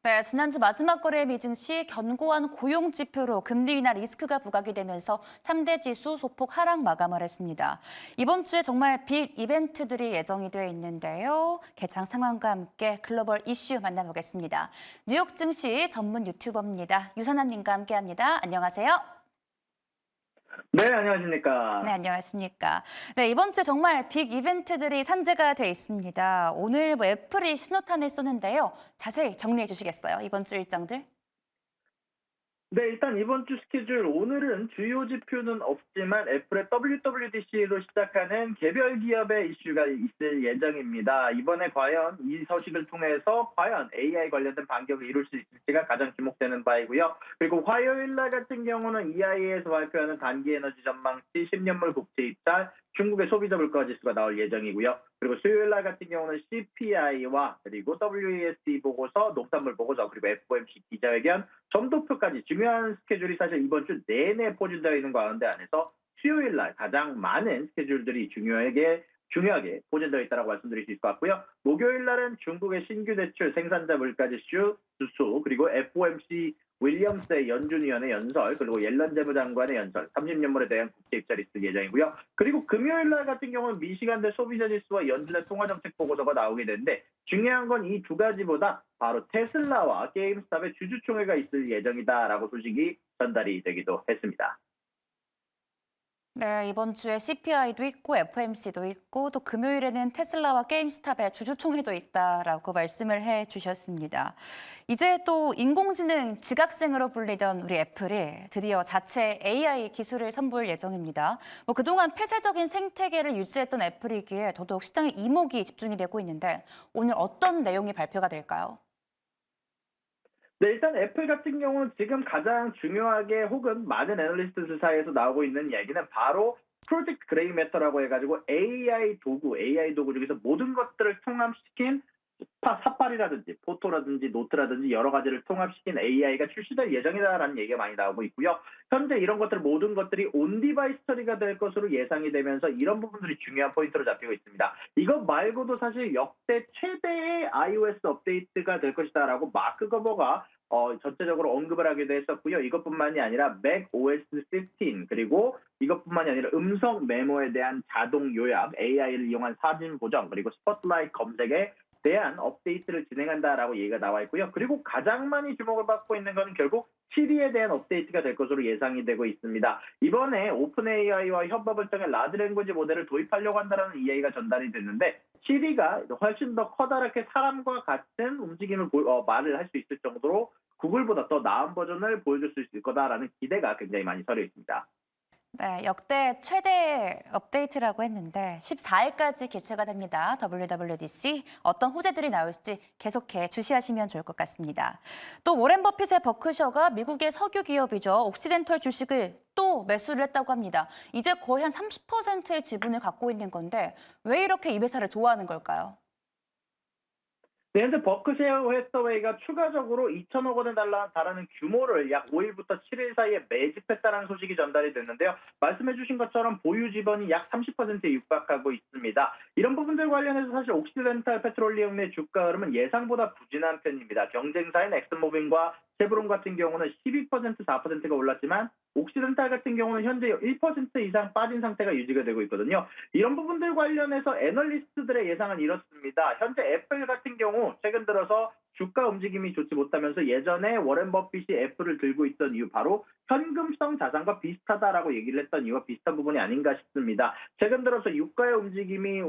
네, 지난주 마지막 거래 미증시 견고한 고용 지표로 금리 인하 리스크가 부각이 되면서 3대 지수 소폭 하락 마감을 했습니다. 이번 주에 정말 빅 이벤트들이 예정이 되어 있는데요. 개장 상황과 함께 글로벌 이슈 만나보겠습니다. 뉴욕 증시 전문 유튜버입니다. 유선아님과 함께합니다. 안녕하세요. 네, 네, 안녕하십니까. 안녕하십니까. 네, 이번 주 정말 빅 이벤트들이 산재가 돼 있습니다. 오늘 애플이 신호탄을 쏘는데요. 자세히 정리해 주시겠어요? 이번 주 일정들? 네, 일단 이번 주 스케줄, 오늘은 주요 지표는 없지만 애플의 WWDC로 시작하는 개별 기업의 이슈가 있을 예정입니다. 이번에 과연 이 소식을 통해서 과연 AI 관련된 반격을 이룰 수 있을지가 가장 주목되는 바이고요. 그리고 화요일 날 같은 경우는 EIA에서 발표하는 단기 에너지 전망치 10년물 국채 입찰, 중국의 소비자 물가 지수가 나올 예정이고요. 그리고 수요일 날 같은 경우는 CPI와 그리고 WASD 보고서, 농산물 보고서, 그리고 FOMC 기자회견, 점도표까지 중요한 스케줄이 사실 이번 주 내내 포진되어 있는 가운데 안에서 수요일 날 가장 많은 스케줄들이 중요하게 포진되어 있다고 말씀드릴 수 있을 것 같고요. 목요일 날은 중국의 신규 대출 생산자 물가지수 주수, 그리고 FOMC 윌리엄스의 연준위원회 연설, 그리고 옐런 재무장관의 연설, 30년물에 대한 국제 입찰이 있을 예정이고요. 그리고 금요일 날 같은 경우는 미시간대 소비자 지수와 연준의 통화정책 보고서가 나오게 되는데, 중요한 건 이 두 가지보다 바로 테슬라와 게임스탑의 주주총회가 있을 예정이다라고 소식이 전달이 되기도 했습니다. 네, 이번 주에 CPI도 있고 FOMC도 있고 또 금요일에는 테슬라와 게임스탑의 주주총회도 있다라고 말씀을 해 주셨습니다. 이제 또 인공지능 지각생으로 불리던 우리 애플이 드디어 자체 AI 기술을 선보일 예정입니다. 그동안 폐쇄적인 생태계를 유지했던 애플이기에 더더욱 시장에 이목이 집중이 되고 있는데 오늘 어떤 내용이 발표가 될까요? 네, 일단 애플 같은 경우는 지금 가장 중요하게 혹은 많은 애널리스트 사이에서 나오고 있는 얘기는 바로 프로젝트 그레이 매터라고 해가지고 AI 도구 중에서 모든 것들을 통합시킨 사파리라든지 포토라든지 노트라든지 여러 가지를 통합시킨 AI가 출시될 예정이다라는 얘기가 많이 나오고 있고요. 현재 이런 것들 모든 것들이 온 디바이스 처리가 될 것으로 예상이 되면서 이런 부분들이 중요한 포인트로 잡히고 있습니다. 이것 말고도 사실 역대 최대의 iOS 업데이트가 될 것이다라고 마크 거버가 전체적으로 언급을 하기도 했었고요. 이것뿐만이 아니라 맥 OS 15 그리고 이것뿐만이 아니라 음성 메모에 대한 자동 요약, AI를 이용한 사진 보정, 그리고 스포트라이트 검색에 대한 업데이트를 진행한다라고 얘기가 나와 있고요. 그리고 가장 많이 주목을 받고 있는 것은 결국 시리에 대한 업데이트가 될 것으로 예상이 되고 있습니다. 이번에 오픈 AI와 협업을 통해 라지 랭귀지 모델을 도입하려고 한다는 이야기가 전달이 됐는데, 시리가 훨씬 더 커다랗게 사람과 같은 움직임을 말을 할 수 있을 정도로 구글보다 더 나은 버전을 보여줄 수 있을 거다라는 기대가 굉장히 많이 서려 있습니다. 네, 역대 최대 업데이트라고 했는데 14일까지 개최가 됩니다. WWDC 어떤 호재들이 나올지 계속해 주시하시면 좋을 것 같습니다. 또 워렌 버핏의 버크셔가 미국의 석유 기업이죠. 옥시덴털 주식을 또 매수를 했다고 합니다. 이제 거의 한 30%의 지분을 갖고 있는 건데 왜 이렇게 이 회사를 좋아하는 걸까요? 네, 현재 버크셰어 해서웨이가 추가적으로 2천억 원에 달하는 규모를 약 5일부터 7일 사이에 매집했다는 소식이 전달이 됐는데요. 말씀해 주신 것처럼 보유 지분이 약 30%에 육박하고 있습니다. 이런 부분들 관련해서 사실 옥시덴탈 페트롤리움의 주가 흐름은 예상보다 부진한 편입니다. 경쟁사인 엑슨모빌과 쉐브론 같은 경우는 12%, 4%가 올랐지만 옥시덴탈 같은 경우는 현재 1% 이상 빠진 상태가 유지가 되고 있거든요. 이런 부분들 관련해서 애널리스트들의 예상은 이렇습니다. 현재 애플 같은 경우 최근 들어서 주가 움직임이 좋지 못하면서 예전에 워렌 버핏이 애플을 들고 있던 이유, 바로 현금성 자산과 비슷하다라고 얘기를 했던 이유와 비슷한 부분이 아닌가 싶습니다. 최근 들어서 유가의 움직임이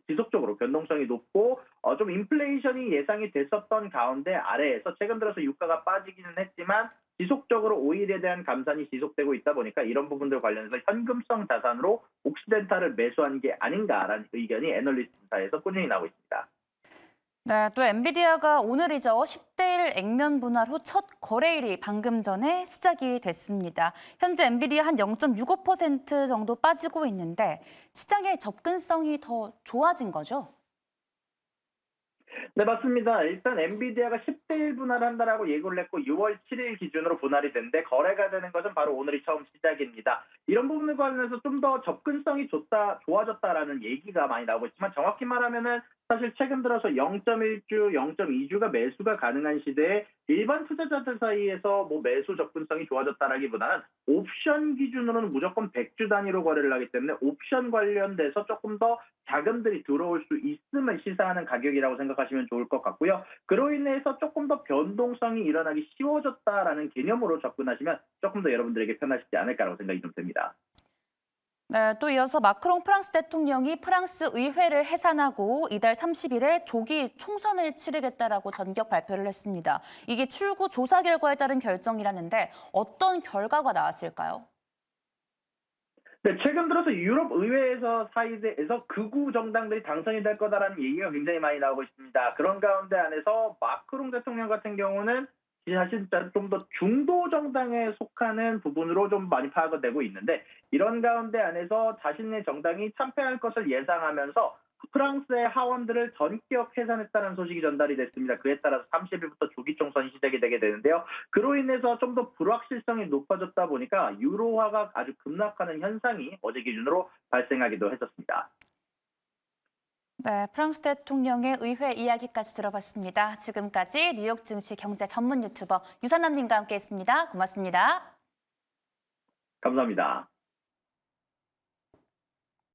지속적으로 변동성이 높고 좀 인플레이션이 예상이 됐었던 가운데 아래에서 최근 들어서 유가가 빠지기는 했지만 지속적으로 오일에 대한 감산이 지속되고 있다 보니까 이런 부분들 관련해서 현금성 자산으로 옥시덴탈을 매수한 게 아닌가라는 의견이 애널리스트 사이에서 꾸준히 나오고 있습니다. 네, 또 엔비디아가 오늘이죠. 10대 1 액면 분할 후 첫 거래일이 방금 전에 시작이 됐습니다. 현재 엔비디아 한 0.65% 정도 빠지고 있는데 시장의 접근성이 더 좋아진 거죠? 네, 맞습니다. 일단 엔비디아가 10대 1 분할한다라고 예고를 했고 6월 7일 기준으로 분할이 됐는데 거래가 되는 것은 바로 오늘이 처음 시작입니다. 이런 부분에 관련해서 좀 더 접근성이 좋아졌다라는 얘기가 많이 나오고 있지만 정확히 말하면은 사실 최근 들어서 0.1주, 0.2주가 매수가 가능한 시대에 일반 투자자들 사이에서 뭐 매수 접근성이 좋아졌다라기보다는 옵션 기준으로는 무조건 100주 단위로 거래를 하기 때문에 옵션 관련돼서 조금 더 자금들이 들어올 수 있음을 시사하는 가격이라고 생각하시면 좋을 것 같고요. 그로 인해서 조금 더 변동성이 일어나기 쉬워졌다라는 개념으로 접근하시면 조금 더 여러분들에게 편하시지 않을까라고 생각이 좀 듭니다. 네, 또 이어서 마크롱 프랑스 대통령이 프랑스 의회를 해산하고 이달 30일에 조기 총선을 치르겠다라고 전격 발표를 했습니다. 이게 출구 조사 결과에 따른 결정이라는데 어떤 결과가 나왔을까요? 네, 최근 들어서 유럽 의회에서 사이드에서 극우 정당들이 당선이 될 거다라는 얘기가 굉장히 많이 나오고 있습니다. 그런 가운데 안에서 마크롱 대통령 같은 경우는 사실 좀 더 중도 정당에 속하는 부분으로 좀 많이 파악이 되고 있는데 이런 가운데 안에서 자신의 정당이 참패할 것을 예상하면서 프랑스의 하원들을 전격 해산했다는 소식이 전달이 됐습니다. 그에 따라서 30일부터 조기 총선이 시작이 되게 되는데요. 그로 인해서 좀 더 불확실성이 높아졌다 보니까 유로화가 아주 급락하는 현상이 어제 기준으로 발생하기도 했었습니다. 네, 프랑스 대통령의 의회 이야기까지 들어봤습니다. 지금까지 뉴욕 증시 경제 전문 유튜버 유선남님과 함께했습니다. 고맙습니다. 감사합니다.